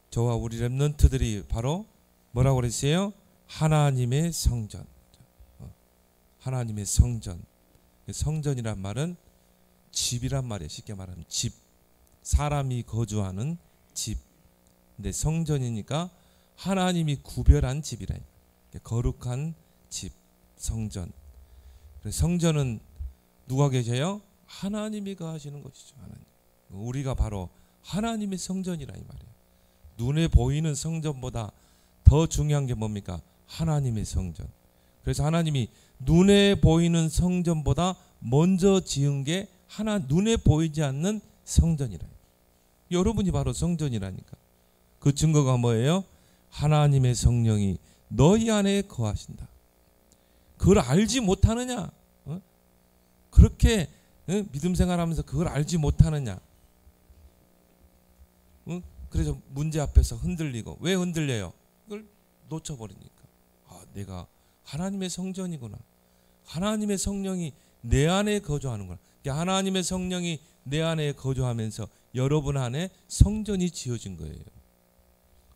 저와 우리 렘넌트들이 바로 뭐라고 그랬어요? 하나님의 성전. 하나님의 성전. 성전이란 말은 집이란 말이에요. 쉽게 말하면 집. 사람이 거주하는 집. 근데 성전이니까 하나님이 구별한 집이라. 거룩한 집, 성전. 성전은 누가 계셔요? 하나님이 거하시는 것이죠. 하나님. 우리가 바로 하나님의 성전이라 이 말이에요. 눈에 보이는 성전보다 더 중요한 게 뭡니까? 하나님의 성전. 그래서 하나님이 눈에 보이는 성전보다 먼저 지은 게 눈에 보이지 않는 성전이라. 여러분이 바로 성전이라니까. 그 증거가 뭐예요? 하나님의 성령이 너희 안에 거하신다. 그걸 알지 못하느냐? 그렇게 믿음 생활하면서 그걸 알지 못하느냐? 그래서 문제 앞에서 흔들리고. 왜 흔들려요? 그걸 놓쳐버리니까. 내가 하나님의 성전이구나. 하나님의 성령이 내 안에 거주하는구나. 하나님의 성령이 내 안에 거주하면서 여러분 안에 성전이 지어진 거예요.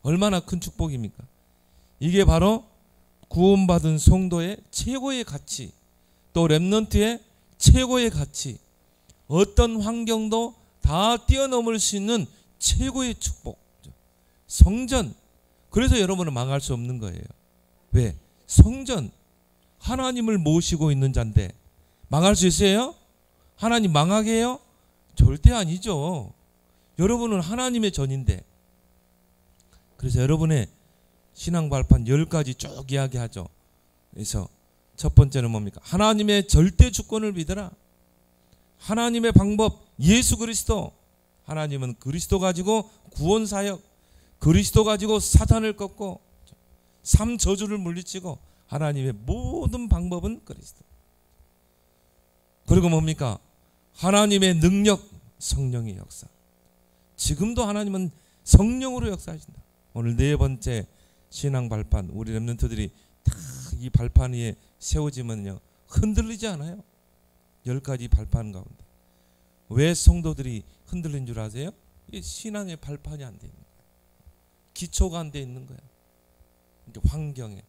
얼마나 큰 축복입니까? 이게 바로 구원받은 성도의 최고의 가치, 또 렘넌트의 최고의 가치, 어떤 환경도 다 뛰어넘을 수 있는 최고의 축복, 성전. 그래서 여러분은 망할 수 없는 거예요. 왜? 성전, 하나님을 모시고 있는 자인데 망할 수 있어요? 하나님 망하게 해요? 절대 아니죠. 여러분은 하나님의 전인데. 그래서 여러분의 신앙 발판 10가지 쭉 이야기하죠. 그래서 첫 번째는 뭡니까? 하나님의 절대 주권을 믿어라. 하나님의 방법, 예수 그리스도. 하나님은 그리스도 가지고 구원 사역, 그리스도 가지고 사탄을 꺾고 삶 저주를 물리치고, 하나님의 모든 방법은 그리스도. 그리고 뭡니까? 하나님의 능력, 성령의 역사. 지금도 하나님은 성령으로 역사하신다. 오늘 네 번째 신앙 발판, 우리 렘넌트들이 다 이 발판 위에 세워지면요 흔들리지 않아요. 10가지 발판 가운데. 왜 성도들이 흔들린 줄 아세요? 이 신앙의 발판이 안 돼 있는 거예요. 기초가 안 돼 있는 거예요. 환경에,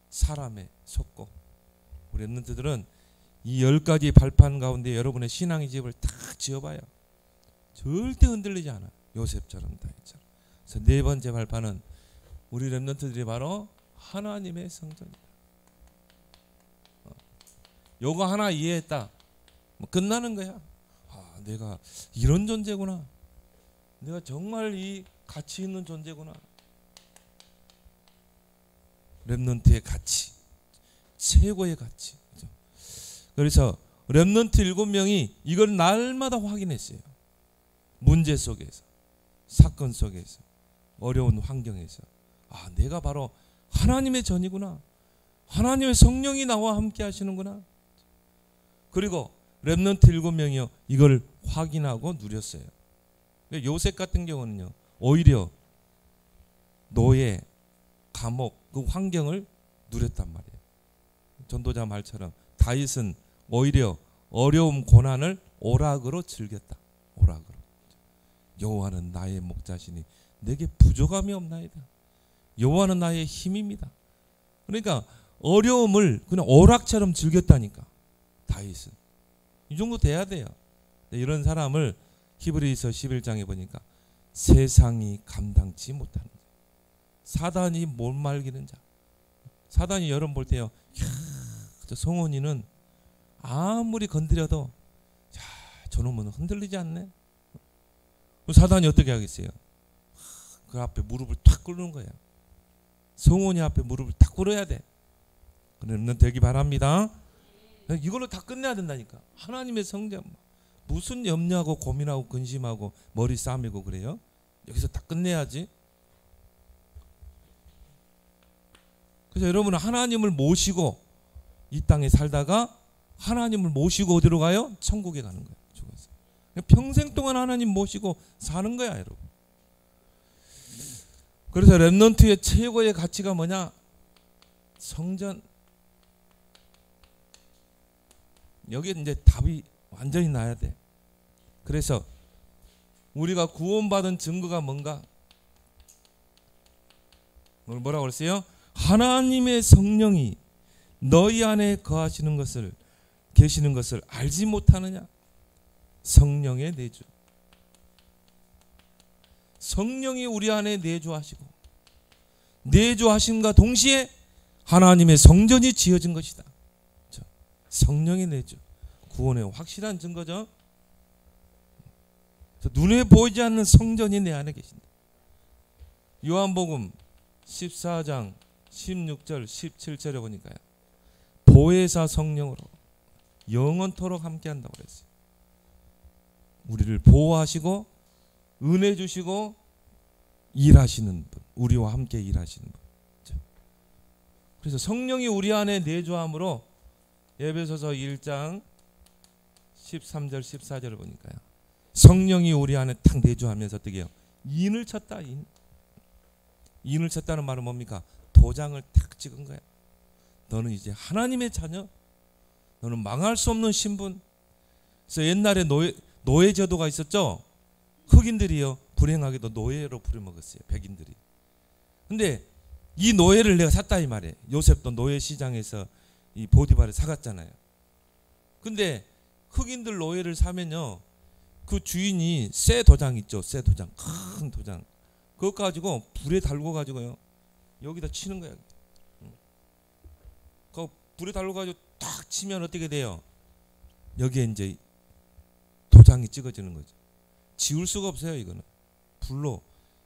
사람에 속고. 우리 렘넌트들은 이 10가지 발판 가운데 여러분의 신앙의 집을 딱 지어봐요. 절대 흔들리지 않아요. 요셉처럼, 다윗처럼. 그래서 네 번째 발판은 우리 렘넌트들이 바로 하나님의 성전이다. 요거 하나 이해했다, 끝나는 거야. 내가 이런 존재구나. 내가 정말 이 가치 있는 존재구나. 렘넌트의 가치, 최고의 가치. 그래서 렘넌트 7명이 이걸 날마다 확인했어요. 문제 속에서, 사건 속에서, 어려운 환경에서. 내가 바로 하나님의 전이구나. 하나님의 성령이 나와 함께 하시는구나. 그리고 렘넌트 7명이요 이걸 확인하고 누렸어요. 요셉 같은 경우는요 오히려 노예, 감옥, 그 환경을 누렸단 말이에요. 전도자 말처럼 다윗은 오히려 어려움, 고난을 오락으로 즐겼다. 오락으로. 여호와는 나의 목자시니 내게 부족함이 없나이다. 여호와는 나의 힘입니다. 그러니까 어려움을 그냥 오락처럼 즐겼다니까. 다윗은 이 정도 돼야 돼요. 이런 사람을 히브리서 11장에 보니까 세상이 감당치 못하는 자, 사단이 못 말기는 자. 사단이 여러분 볼 때요, 저 성원이는 아무리 건드려도 저놈은 흔들리지 않네. 사단이 어떻게 하겠어요? 그 앞에 무릎을 탁 꿇는 거예요. 성원이 앞에 무릎을 탁 꿇어야 돼. 그러면 되기 바랍니다. 이걸로 다 끝내야 된다니까. 하나님의 성전. 무슨 염려하고 고민하고 근심하고 머리 싸매고 그래요? 여기서 다 끝내야지. 그래서 여러분은 하나님을 모시고 이 땅에 살다가 하나님을 모시고 어디로 가요? 천국에 가는 거예요. 죽어서. 평생 동안 하나님 모시고 사는 거야, 여러분. 그래서 렘넌트의 최고의 가치가 뭐냐? 성전. 여기에 이제 답이 완전히 나야 돼. 그래서 우리가 구원받은 증거가 뭔가? 오늘 뭐라고 그랬어요? 하나님의 성령이 너희 안에 거하시는 것을 계시는 것을 알지 못하느냐? 성령의 내주. 성령이 우리 안에 내주하시고 내주하심과 동시에 하나님의 성전이 지어진 것이다. 성령의 내주. 구원의 확실한 증거죠. 눈에 보이지 않는 성전이 내 안에 계신다. 요한복음 14장 16절 17절에 보니까요, 보혜사 성령으로 영원토록 함께한다고 그랬어요. 우리를 보호하시고 은혜 주시고 일하시는 분, 우리와 함께 일하시는 분. 그래서 성령이 우리 안에 내주함으로 에베소서 1장 13절 14절을 보니까요, 성령이 우리 안에 딱 내주하면서 어떻게 해요? 인을 쳤다. 인을 쳤다는 말은 뭡니까? 도장을 탁 찍은 거야. 너는 이제 하나님의 자녀. 너는 망할 수 없는 신분. 그래서 옛날에 노예 제도가 있었죠. 흑인들이요, 불행하게도 노예로 부려먹었어요, 백인들이. 근데 이 노예를 내가 샀다 이 말이에요. 요셉도 노예 시장에서 이 보디발을 사갔잖아요. 근데 흑인들 노예를 사면요, 그 주인이 쇠 도장 있죠, 쇠 도장, 큰 도장. 그것 가지고 불에 달고 가지고요, 여기다 치는 거야. 그 불에 달고 가지고 딱 치면 어떻게 돼요? 여기에 이제 도장이 찍어지는 거죠. 지울 수가 없어요. 이거는 불로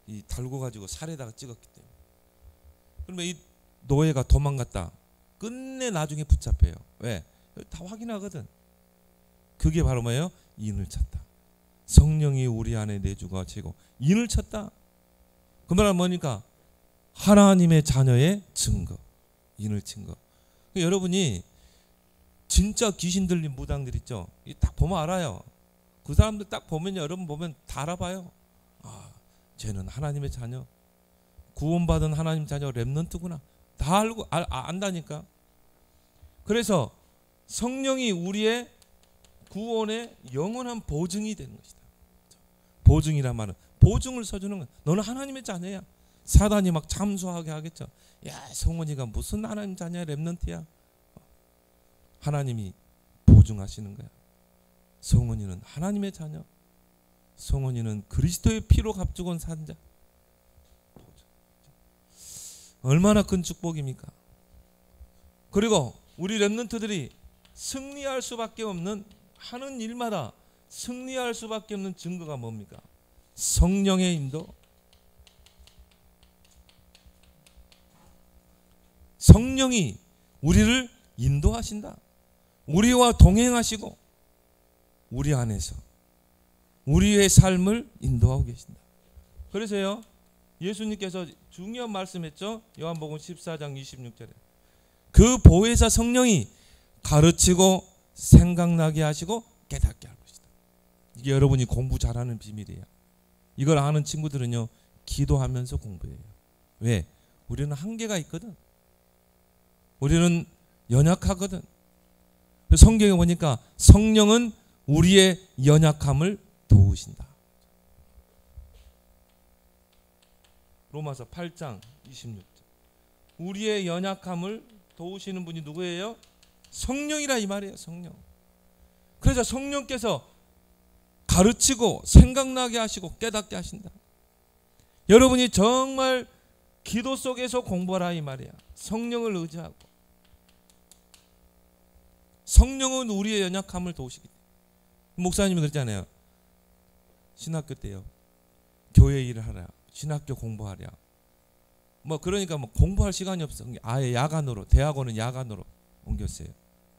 이 달고 가지고 살에다가 찍었기 때문에. 그러면 이 노예가 도망갔다, 끝내 나중에 붙잡혀요. 왜? 다 확인하거든. 그게 바로 뭐예요? 인을 쳤다. 성령이 우리 안에 내주가 치고 인을 쳤다. 그 말은 뭐니까? 하나님의 자녀의 증거. 인을 친 거. 여러분이 진짜 귀신 들린 무당들 있죠? 딱 보면 알아요. 그 사람들 딱 보면요, 여러분 보면 다 알아봐요. 아, 쟤는 하나님의 자녀, 구원받은 하나님 자녀 렘넌트구나. 다 알고 안다니까. 그래서 성령이 우리의 구원의 영원한 보증이 되는 것이다. 보증이란 말은 보증을 서주는 거야. 너는 하나님의 자녀야. 사단이 막 참소하게 하겠죠. 야, 성원이가 무슨 하나님 자녀야, 렘넌트야. 하나님이 보증하시는 거야. 성원이는 하나님의 자녀. 성원이는 그리스도의 피로 값주고 온 산자. 얼마나 큰 축복입니까? 그리고 우리 렘넌트들이 승리할 수밖에 없는, 하는 일마다 승리할 수밖에 없는 증거가 뭡니까? 성령의 인도. 성령이 우리를 인도하신다. 우리와 동행하시고 우리 안에서 우리의 삶을 인도하고 계신다. 그래서요, 예수님께서 중요한 말씀했죠. 요한복음 14장 26절에 그 보혜사 성령이 가르치고 생각나게 하시고 깨닫게 할 것이다. 이게 여러분이 공부 잘하는 비밀이에요. 이걸 아는 친구들은요, 기도하면서 공부해요. 왜? 우리는 한계가 있거든. 우리는 연약하거든. 성경에 보니까 성령은 우리의 연약함을 도우신다. 로마서 8장 26절. 우리의 연약함을 도우시는 분이 누구예요? 성령이라 이 말이에요. 성령. 그래서 성령께서 가르치고 생각나게 하시고 깨닫게 하신다. 여러분이 정말 기도 속에서 공부하라 이 말이야. 성령을 의지하고. 성령은 우리의 연약함을 도우시기 때문에. 목사님이 그랬잖아요. 신학교 때요, 교회 일을 하라, 신학교 공부하랴. 뭐 그러니까 뭐 공부할 시간이 없어. 아예 야간으로, 대학원은 야간으로 옮겼어요.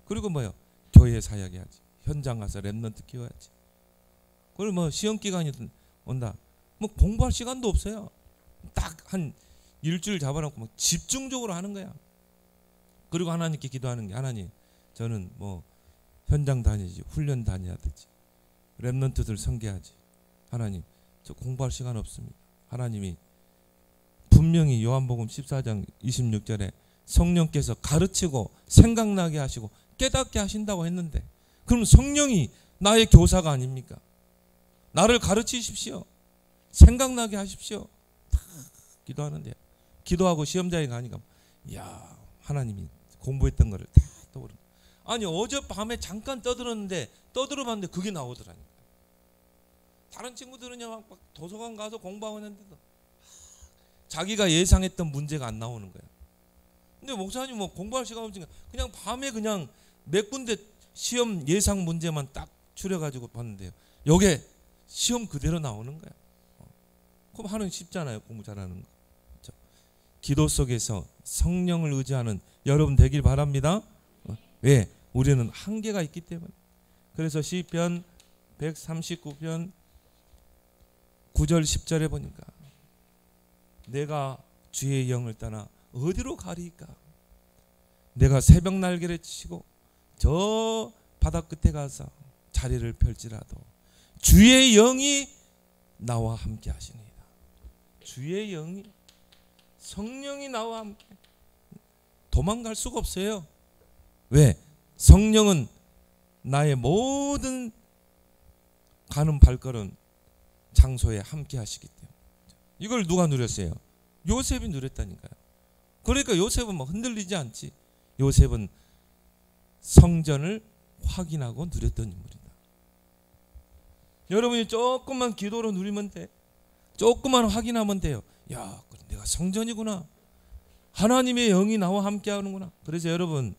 그리고 뭐요, 교회 사역해야지, 현장 가서 렘넌트 키워야지. 그리고 뭐 시험 기간이 온다, 뭐 공부할 시간도 없어요. 딱 한 일주일 잡아놓고 막 집중적으로 하는 거야. 그리고 하나님께 기도하는 게, 하나님, 저는 뭐 현장 다니지, 훈련 다녀야되지, 렘넌트들 섬겨야지. 하나님, 저 공부할 시간 없습니다. 하나님이 분명히 요한복음 14장 26절에 성령께서 가르치고 생각나게 하시고 깨닫게 하신다고 했는데, 그럼 성령이 나의 교사가 아닙니까? 나를 가르치십시오. 생각나게 하십시오. 탁 기도하는데 기도하고 시험장에 가니까 야 하나님이 공부했던 거를 다 떠오르. 아니 어젯밤에 잠깐 떠들었는데 떠들어봤는데 그게 나오더라니까. 다른 친구들은요 막 도서관 가서 공부하고 있는데도 자기가 예상했던 문제가 안 나오는 거야. 근데 목사님 뭐 공부할 시간 없으니까 그냥 밤에 그냥 몇 군데 시험 예상 문제만 딱 추려가지고 봤는데요. 요게 시험 그대로 나오는 거야. 그럼 하는 쉽잖아요. 공부 잘하는 거. 그렇죠? 기도 속에서 성령을 의지하는 여러분 되길 바랍니다. 왜? 우리는 한계가 있기 때문에. 그래서 시편 139편 9절 10절에 보니까 내가 주의 영을 떠나 어디로 가리까? 내가 새벽 날개를 치고 저 바다 끝에 가서 자리를 펼지라도 주의 영이 나와 함께 하시니이다. 주의 영이 성령이 나와 함께 도망갈 수가 없어요. 왜? 성령은 나의 모든 가는 발걸음 장소에 함께 하시기 때문에. 이걸 누가 누렸어요? 요셉이 누렸다니까요. 그러니까 요셉은 막 흔들리지 않지. 요셉은 성전을 확인하고 누렸던 인물이다. 여러분이 조금만 기도로 누리면 돼. 조금만 확인하면 돼요. 야, 내가 성전이구나. 하나님의 영이 나와 함께 하는구나. 그래서 여러분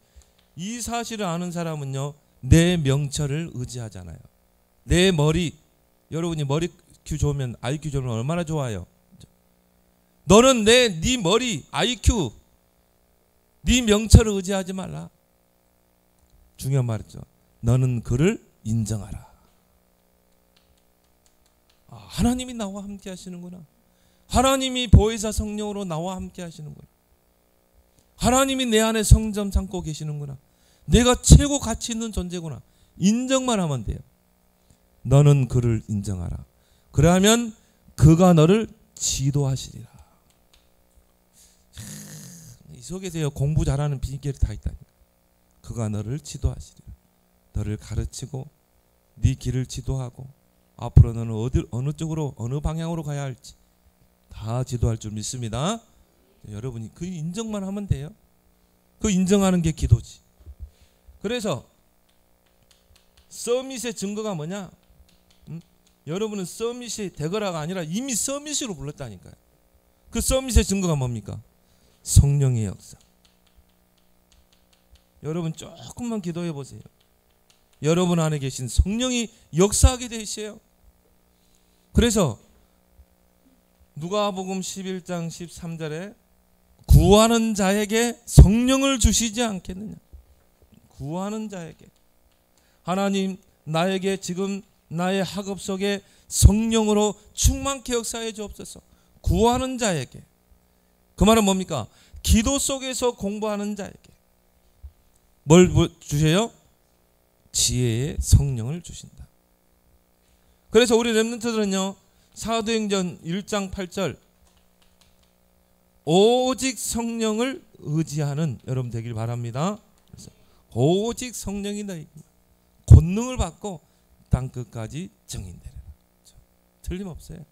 이 사실을 아는 사람은요 내 명철을 의지하잖아요. 내 머리, 여러분이 머리 IQ 좋으면 IQ 좋으면 얼마나 좋아요. 너는 네 머리 IQ 네 명철을 의지하지 말라. 중요한 말이죠. 너는 그를 인정하라. 아, 하나님이 나와 함께 하시는구나. 하나님이 보혜사 성령으로 나와 함께 하시는구나. 하나님이 내 안에 성전 삼고 계시는구나. 내가 최고 가치 있는 존재구나. 인정만 하면 돼요. 너는 그를 인정하라. 그러면 그가 너를 지도하시리라. 이 속에서요 공부 잘하는 비결이 다 있다니까. 그가 너를 지도하시리라. 너를 가르치고 네 길을 지도하고 앞으로 너는 어느 쪽으로 어느 방향으로 가야 할지 다 지도할 줄 믿습니다. 여러분이 그 인정만 하면 돼요. 그 인정하는 게 기도지. 그래서 서밋의 증거가 뭐냐? 여러분은 서밋이 되거라가 아니라 이미 서밋으로 불렀다니까요. 그 서밋의 증거가 뭡니까? 성령의 역사. 여러분 조금만 기도해 보세요. 여러분 안에 계신 성령이 역사하게 돼 있어요. 그래서 누가복음 11장 13절에 구하는 자에게 성령을 주시지 않겠느냐. 구하는 자에게. 하나님 나에게 지금 나의 학업 속에 성령으로 충만케 역사해 주옵소서. 구하는 자에게. 그 말은 뭡니까? 기도 속에서 공부하는 자에게. 뭘 주세요? 지혜의 성령을 주신다. 그래서 우리 렘넌트들은요 사도행전 1장 8절 오직 성령을 의지하는 여러분 되길 바랍니다. 그래서 오직 성령이 너희 권능을 받고 땅끝까지 증인되리라. 틀림없어요.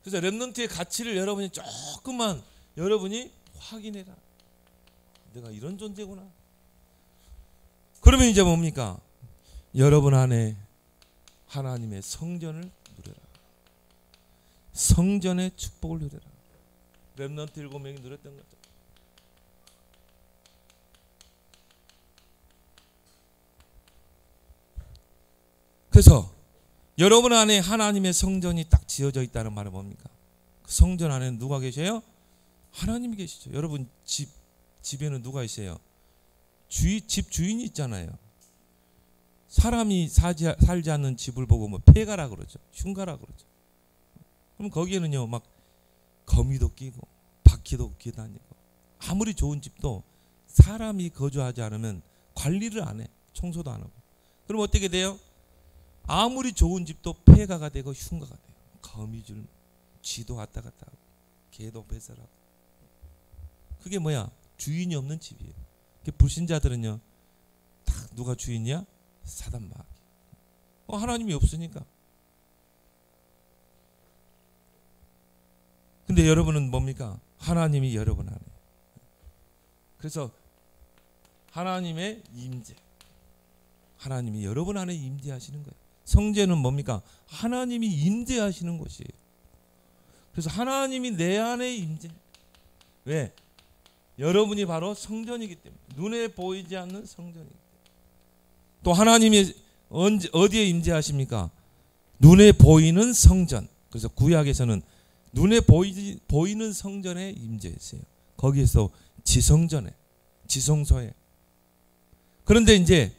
그래서 렘넌트의 가치를 여러분이 조금만 여러분이 확인해라. 내가 이런 존재구나. 그러면 이제 뭡니까? 여러분 안에 하나님의 성전을 누려라. 성전의 축복을 누려라. 렘넌트 7명이 누렸던 거죠. 그래서 여러분 안에 하나님의 성전이 딱 지어져 있다는 말은 뭡니까? 그 성전 안에는 누가 계셔요? 하나님이 계시죠. 여러분 집에는 누가 있어요? 집 주인이 있잖아요. 사람이 살지 않는 집을 보고 뭐 폐가라 그러죠. 흉가라 그러죠. 그럼 거기에는요 막 거미도 끼고 바퀴도 끼다니고 아무리 좋은 집도 사람이 거주하지 않으면 관리를 안 해. 청소도 안 하고. 그럼 어떻게 돼요? 아무리 좋은 집도 폐가가 되고 흉가가 돼요. 거미줄 쥐도 왔다 갔다 하고 개도 배설하고. 그게 뭐야? 주인이 없는 집이에요. 불신자들은요 다 누가 주인이야? 사단 마귀. 하나님이 없으니까. 근데 여러분은 뭡니까? 하나님이 여러분 안에. 그래서 하나님의 임재, 하나님이 여러분 안에 임재하시는 거예요. 성제는 뭡니까? 하나님이 임재하시는 것이에요. 그래서 하나님이 내 안에 임재. 왜? 여러분이 바로 성전이기 때문에. 눈에 보이지 않는 성전이기 때문에. 또 하나님이 어디에 임재하십니까? 눈에 보이는 성전. 그래서 구약에서는 눈에 보이는 성전에 임재했어요. 거기에서 지성전에, 지성소에. 그런데 이제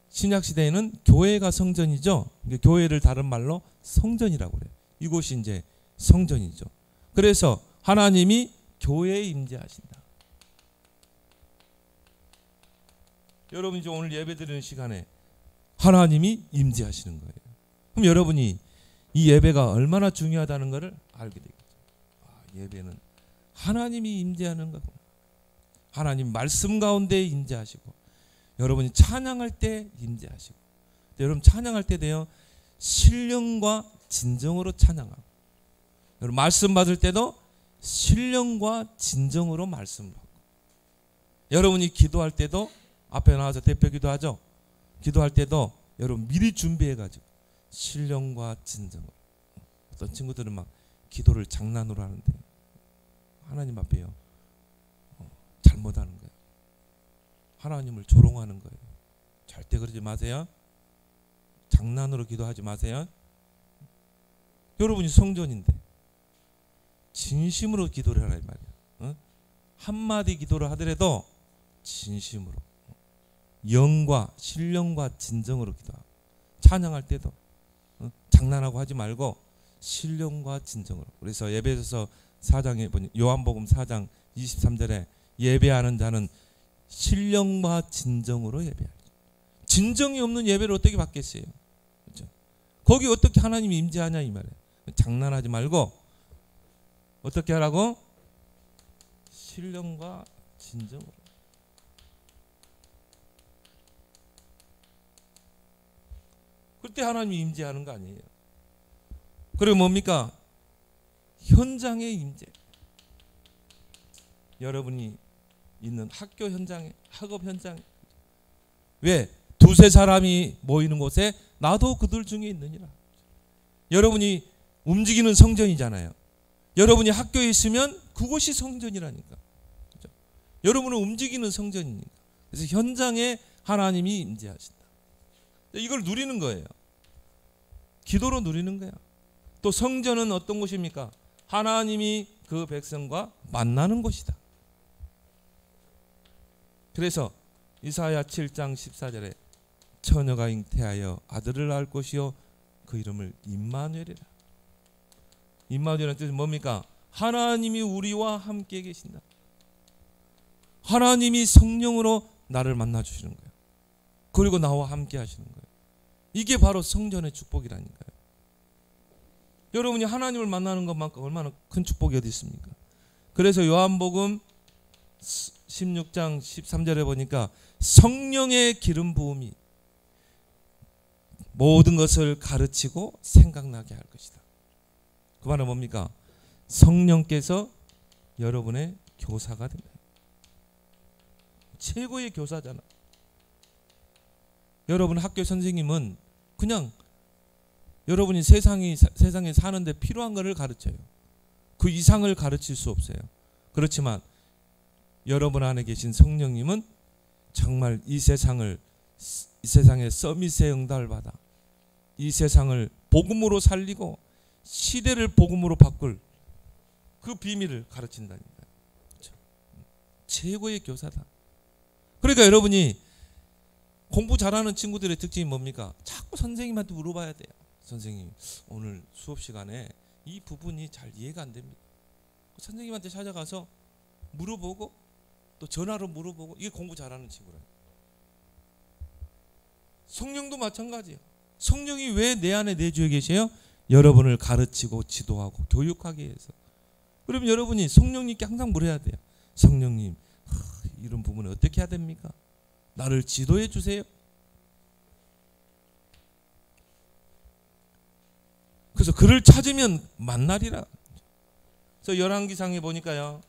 신약 시대에는 교회가 성전이죠. 교회를 다른 말로 성전이라고 그래요. 이곳이 이제 성전이죠. 그래서 하나님이 교회에 임재하신다. 여러분 이제 오늘 예배드리는 시간에 하나님이 임재하시는 거예요. 그럼 여러분이 이 예배가 얼마나 중요하다는 것을 알게 되겠죠. 예배는 하나님이 임재하는 거구나. 하나님 말씀 가운데 임재하시고, 여러분이 찬양할 때 임재하시고, 여러분 찬양할 때 돼요. 신령과 진정으로 찬양하고, 여러분 말씀 받을 때도 신령과 진정으로 말씀 받고, 여러분이 기도할 때도 앞에 나와서 대표 기도하죠. 기도할 때도 여러분 미리 준비해가지고 신령과 진정으로. 어떤 친구들은 막 기도를 장난으로 하는데 하나님 앞에요. 잘못하는 거예요. 하나님을 조롱하는 거예요. 절대 그러지 마세요. 장난으로 기도하지 마세요. 여러분이 성전인데 진심으로 기도를 하라 이 말이에요. 한마디 기도를 하더라도 진심으로, 영과 신령과 진정으로 기도하고, 찬양할 때도 장난하고 하지 말고 신령과 진정으로. 그래서 에베소서 4장에 보니 요한복음 4장 23절에 예배하는 자는 신령과 진정으로 예배하죠. 진정이 없는 예배를 어떻게 받겠어요? 그렇죠? 거기 어떻게 하나님이 임재하냐 이 말이에요. 장난하지 말고 어떻게 하라고? 신령과 진정으로. 그때 하나님이 임재하는 거 아니에요. 그리고 뭡니까? 현장의 임재. 여러분이 있는 학교 현장에, 학업 현장에. 왜? 두세 사람이 모이는 곳에 나도 그들 중에 있느니라. 여러분이 움직이는 성전이잖아요. 여러분이 학교에 있으면 그곳이 성전이라니까. 그렇죠? 여러분은 움직이는 성전이니까. 그래서 현장에 하나님이 임재하신다. 이걸 누리는 거예요. 기도로 누리는 거야. 또 성전은 어떤 곳입니까? 하나님이 그 백성과 만나는 곳이다. 그래서 이사야 7장 14절에 처녀가 잉태하여 아들을 낳을 것이요 그 이름을 임마누엘이라. 임마누엘은 뜻은 뭡니까? 하나님이 우리와 함께 계신다. 하나님이 성령으로 나를 만나 주시는 거예요. 그리고 나와 함께 하시는 거예요. 이게 바로 성전의 축복이라니까요. 여러분이 하나님을 만나는 것만큼 얼마나 큰 축복이 어디 있습니까? 그래서 요한복음 16장 13절에 보니까 성령의 기름 부음이 모든 것을 가르치고 생각나게 할 것이다. 그 말은 뭡니까? 성령께서 여러분의 교사가 된다. 최고의 교사잖아. 여러분 학교 선생님은 그냥 여러분이 세상에 사는데 필요한 것을 가르쳐요. 그 이상을 가르칠 수 없어요. 그렇지만 여러분 안에 계신 성령님은 정말 이 세상의 서밋의 응답을 받아 이 세상을 복음으로 살리고 시대를 복음으로 바꿀 그 비밀을 가르친다니까요. 그렇죠? 최고의 교사다. 그러니까 여러분이 공부 잘하는 친구들의 특징이 뭡니까? 자꾸 선생님한테 물어봐야 돼요. 선생님, 오늘 수업 시간에 이 부분이 잘 이해가 안 됩니다. 선생님한테 찾아가서 물어보고 또 전화로 물어보고, 이게 공부 잘하는 친구라. 성령도 마찬가지예요. 성령이 왜 내 안에 내주에 계세요? 여러분을 가르치고 지도하고 교육하기 위해서. 그러면 여러분이 성령님께 항상 물어야 돼요. 성령님, 이런 부분을 어떻게 해야 됩니까? 나를 지도해 주세요. 그래서 그를 찾으면 만나리라. 그래서 열왕기상에 보니까요,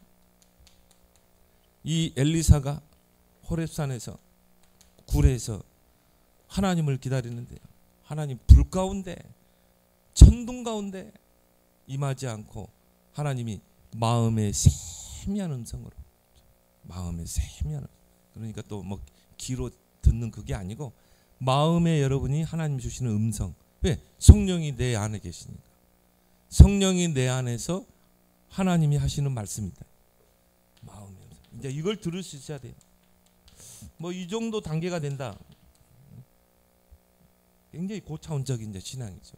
이 엘리사가 호렙산에서 굴에서 하나님을 기다리는데요, 하나님 불 가운데 천둥 가운데 임하지 않고 하나님이 마음의 세미한 음성으로, 마음의 세미한, 그러니까 또 뭐 귀로 듣는 그게 아니고 마음에 여러분이 하나님 주시는 음성. 왜? 성령이 내 안에 계시니까. 성령이 내 안에서 하나님이 하시는 말씀이다. 마음의 음성. 이제 이걸 들을 수 있어야 돼요. 뭐 이 정도 단계가 된다. 굉장히 고차원적인 이제 신앙이죠.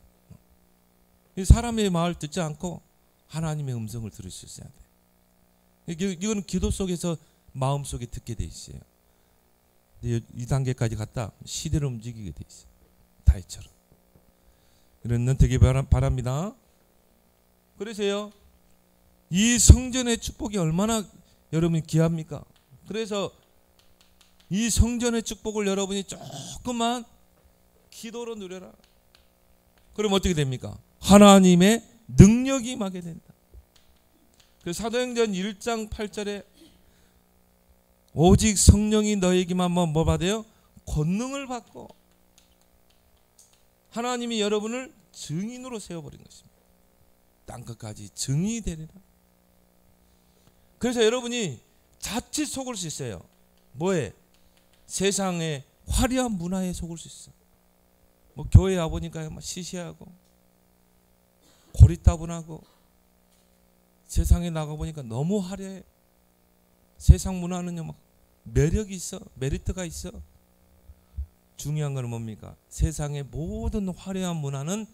사람의 말을 듣지 않고 하나님의 음성을 들을 수 있어야 돼. 이건 기도 속에서 마음 속에 듣게 돼 있어요. 이 단계까지 갔다 시대를 움직이게 돼 있어요. 다윗처럼. 그러면 되게 바랍니다. 그래서요, 이 성전의 축복이 얼마나 여러분이 귀합니까? 그래서 이 성전의 축복을 여러분이 조금만 기도로 누려라. 그럼 어떻게 됩니까? 하나님의 능력이 임하게 된다. 그 사도행전 1장 8절에 오직 성령이 너에게만 뭐 받아요? 권능을 받고 하나님이 여러분을 증인으로 세워버린 것입니다. 땅끝까지 증인이 되리라. 그래서 여러분이 자칫 속을 수 있어요. 뭐에? 세상의 화려한 문화에 속을 수 있어. 뭐 교회 와보니까 막 시시하고 고리따분하고, 세상에 나가보니까 너무 화려해. 세상 문화는요, 막 매력이 있어, 메리트가 있어. 중요한 건 뭡니까? 세상의 모든 화려한 문화는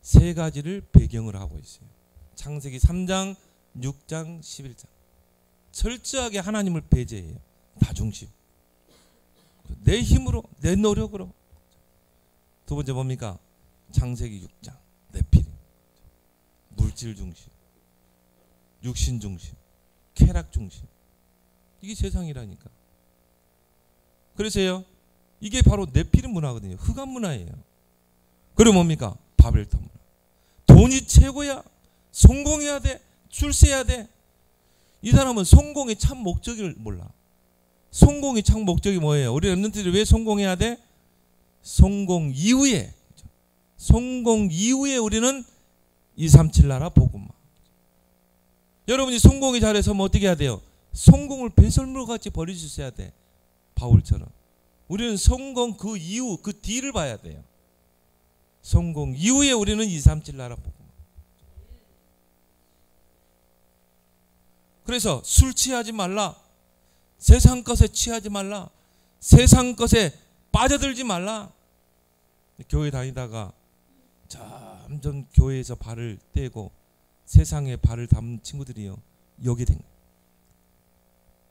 세 가지를 배경을 하고 있어요. 창세기 3장, 6장, 11장. 철저하게 하나님을 배제해요. 다중심. 내 힘으로, 내 노력으로. 두 번째 뭡니까? 창세기 6장, 네피림. 물질 중심, 육신 중심, 쾌락 중심. 이게 세상이라니까. 그래서요, 이게 바로 네피림 문화거든요. 흑암 문화예요. 그리고 뭡니까? 바벨탑 문화. 돈이 최고야. 성공해야 돼. 출세해야 돼. 이 사람은 성공의 참 목적을 몰라. 성공의 참 목적이 뭐예요? 우리 랩런트들이 왜 성공해야 돼? 성공 이후에 우리는 237 나라 복음화. 여러분이 성공이 잘해서 뭐 어떻게 해야 돼요? 성공을 배설물 같이 버릴 수 있어야 돼. 바울처럼. 우리는 성공 그 이후, 그 뒤를 봐야 돼요. 성공 이후에 우리는 237 나라 복음화. 그래서 술 취하지 말라. 세상 것에 취하지 말라. 세상 것에 빠져들지 말라. 교회 다니다가 점점 교회에서 발을 떼고 세상에 발을 담는 친구들이요, 여기 된 거예요.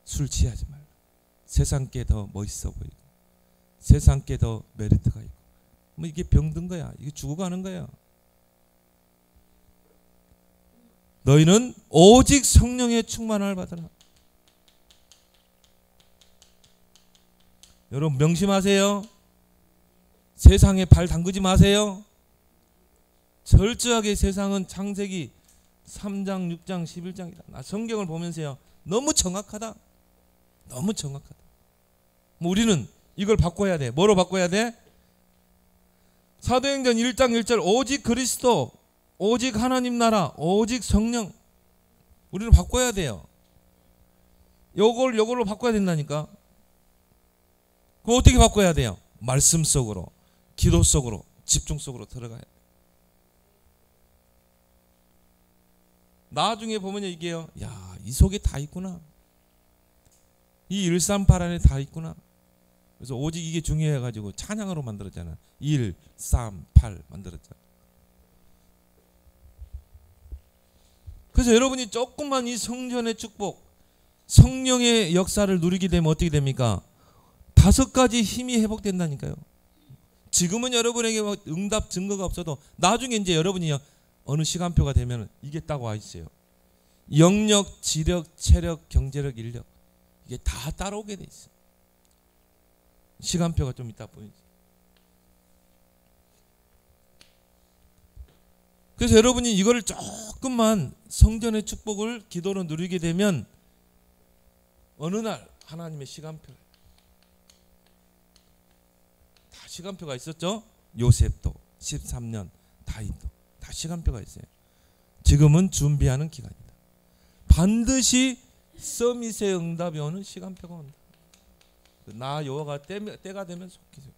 술 취하지 말라. 세상 게 더 멋있어 보이고 세상 게 더 메리트가 있고, 뭐 이게 병든 거야. 이게 죽어가는 거야. 너희는 오직 성령의 충만함을 받으라. 여러분 명심하세요. 세상에 발 담그지 마세요. 철저하게 세상은 창세기 3장, 6장, 11장이다. 나 성경을 보면서요, 너무 정확하다. 너무 정확하다. 뭐 우리는 이걸 바꿔야 돼. 뭐로 바꿔야 돼? 사도행전 1장 1절 오직 그리스도, 오직 하나님 나라, 오직 성령. 우리는 바꿔야 돼요. 요걸로 바꿔야 된다니까. 그거 어떻게 바꿔야 돼요? 말씀 속으로, 기도 속으로, 집중 속으로 들어가야 돼. 나중에 보면 이게요, 야, 이 속에 다 있구나. 이 138 안에 다 있구나. 그래서 오직 이게 중요해가지고 찬양으로 만들었잖아. 1, 3, 8 만들었잖아. 그래서 여러분이 조금만 이 성전의 축복, 성령의 역사를 누리게 되면 어떻게 됩니까? 5가지 힘이 회복된다니까요. 지금은 여러분에게 응답 증거가 없어도 나중에 이제 여러분이 어느 시간표가 되면 이게 딱 와 있어요. 영력, 지력, 체력, 경제력, 인력. 이게 다 따라오게 돼 있어요. 시간표가 좀 이따 보이죠. 그래서 여러분이 이거를 조금만 성전의 축복을 기도로 누리게 되면 어느 날 하나님의 시간표가 다 시간표가 있었죠. 요셉도 13년, 다윗도 다 시간표가 있어요. 지금은 준비하는 기간이다. 반드시 서밋의 응답이 오는 시간표가 온다. 나 여호와가 때가 되면 속히죠.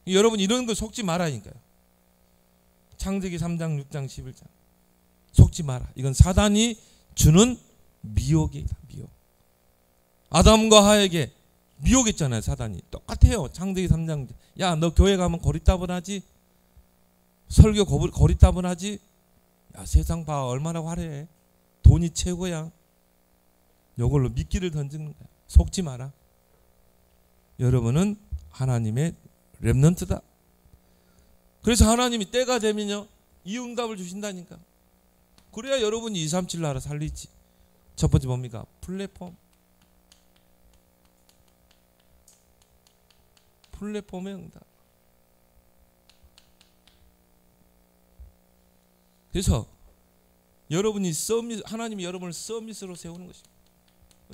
여러분 이런 거 속지 말라니까요. 창세기 3장, 6장, 11장 속지 마라. 이건 사단이 주는 미혹이다. 미혹. 아담과 하에게 미혹했잖아요. 사단이. 똑같아요. 창세기 3장. 야, 너 교회 가면 고리따분하지? 설교 고리따분하지? 야, 세상 봐 얼마나 화려해. 돈이 최고야. 이걸로 미끼를 던지는 거야. 속지 마라. 여러분은 하나님의 렘넌트다. 그래서 하나님이 때가 되면요 이 응답을 주신다니까. 그래야 여러분이 237 나라 살리지. 첫 번째 뭡니까? 플랫폼. 플랫폼의 응답. 그래서 여러분이 하나님이 여러분을 서밋으로 세우는 것입니다.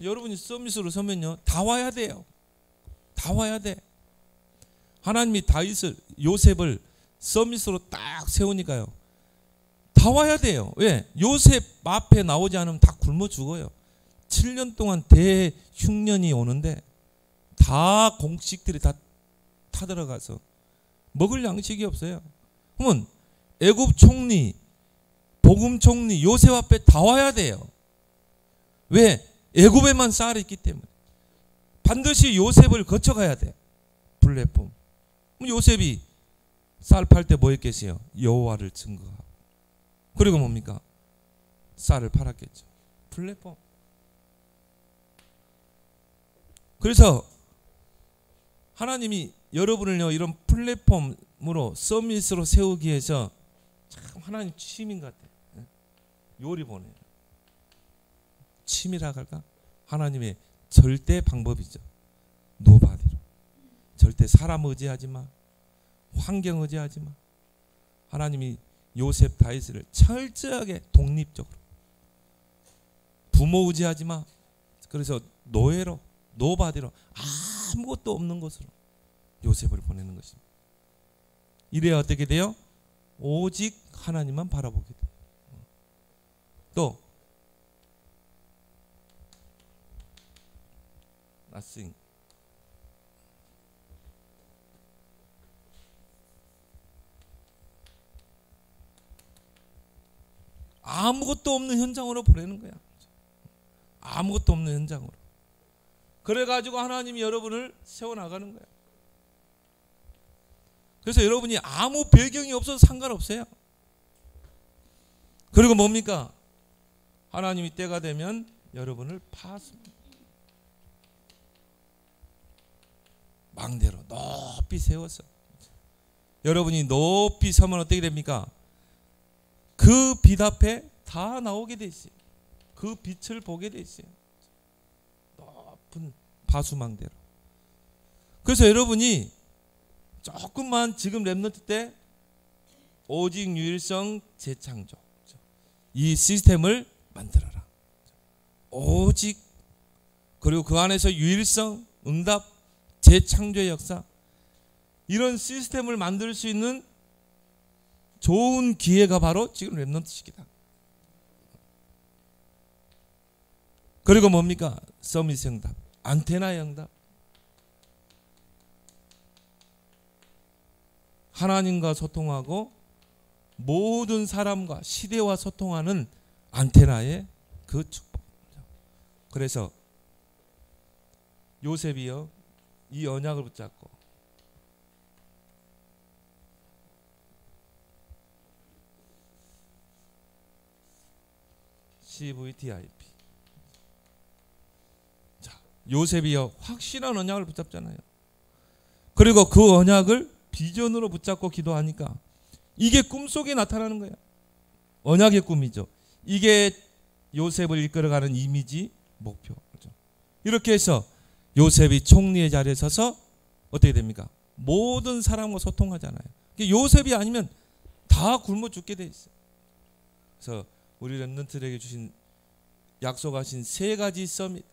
여러분이 서밋으로 서면요 다 와야 돼요. 다 와야 돼. 하나님이 요셉을 서밋으로 딱 세우니까요 다 와야 돼요. 왜? 요셉 앞에 나오지 않으면 다 굶어 죽어요. 7년 동안 대흉년이 오는데 다 공식들이 다 타들어가서 먹을 양식이 없어요. 그러면 애굽 총리, 복음 총리 요셉 앞에 다 와야 돼요. 왜? 애굽에만 쌀이 있기 때문에. 반드시 요셉을 거쳐가야 돼. 플랫폼. 요셉이 쌀 팔 때 뭐 했겠어요? 여호와를 증거하고. 그리고 뭡니까? 쌀을 팔았겠죠. 플랫폼. 그래서 하나님이 여러분을요 이런 플랫폼으로 서밋으로 세우기 위해서 참 하나님 취미인 것 같아요. 요리 보내요. 취미라 할까? 하나님의 절대 방법이죠. 노바디로. 절대 사람 의지하지 마. 환경 의지하지 마. 하나님이 요셉 다윗을 철저하게 독립적으로 부모 의지하지 마. 그래서 노예로 노바디로 아무것도 없는 곳으로 요셉을 보내는 것입니다. 이래야 어떻게 돼요? 오직 하나님만 바라보게 돼요. 또 nothing. 아무것도 없는 현장으로 보내는 거야. 아무것도 없는 현장으로. 그래가지고 하나님이 여러분을 세워나가는 거야. 그래서 여러분이 아무 배경이 없어도 상관없어요. 그리고 뭡니까? 하나님이 때가 되면 여러분을 파수합니다. 망대로 높이 세워서 여러분이 높이 서면 어떻게 됩니까? 그 빛 앞에 다 나오게 돼 있어요. 그 빛을 보게 돼 있어요. 높은 파수망대로. 그래서 여러분이 조금만 지금 렘넌트 때 오직 유일성 재창조 이 시스템을 만들어라. 오직 그리고 그 안에서 유일성, 응답, 재창조의 역사 이런 시스템을 만들 수 있는 좋은 기회가 바로 지금 렘넌트 시기다. 그리고 뭡니까? 서밋 응답, 안테나의 응답. 하나님과 소통하고 모든 사람과 시대와 소통하는 안테나의 그 축복. 그래서 요셉이요 이 언약을 붙잡고 CVDIP. 자, 요셉이요 확실한 언약을 붙잡잖아요. 그리고 그 언약을 비전으로 붙잡고 기도하니까 이게 꿈속에 나타나는 거야. 언약의 꿈이죠. 이게 요셉을 이끌어가는 이미지, 목표. 그렇죠? 이렇게 해서 요셉이 총리의 자리에 서서 어떻게 됩니까? 모든 사람과 소통하잖아요. 요셉이 아니면 다 굶어 죽게 돼 있어요. 그래서 우리 렘넌트들에게 주신 약속하신 세 가지 서밋,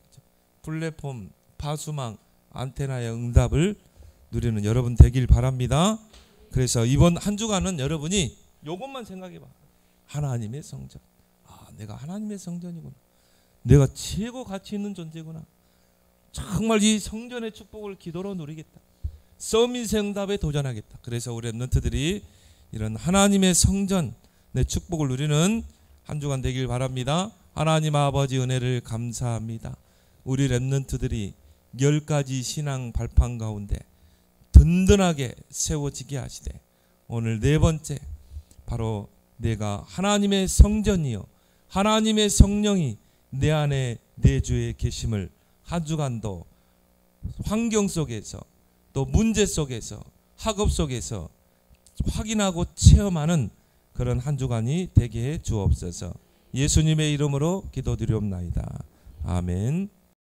플랫폼, 파수망, 안테나의 응답을 누리는 여러분 되길 바랍니다. 그래서 이번 한 주간은 여러분이 이것만 생각해봐. 하나님의 성전. 아, 내가 하나님의 성전이구나. 내가 최고 가치 있는 존재구나. 정말 이 성전의 축복을 기도로 누리겠다. 서밋의 응답에 도전하겠다. 그래서 우리 렘넌트들이 이런 하나님의 성전의 축복을 누리는 한 주간 되길 바랍니다. 하나님 아버지 은혜를 감사합니다. 우리 렘넌트들이 10가지 신앙 발판 가운데 든든하게 세워지게 하시되 오늘 네 번째 바로 내가 하나님의 성전이요 하나님의 성령이 내 안에 내주에 계심을 한 주간도 환경 속에서 또 문제 속에서 학업 속에서 확인하고 체험하는 그런 한 주간이 되게 해 주옵소서. 예수님의 이름으로 기도드리옵나이다. 아멘.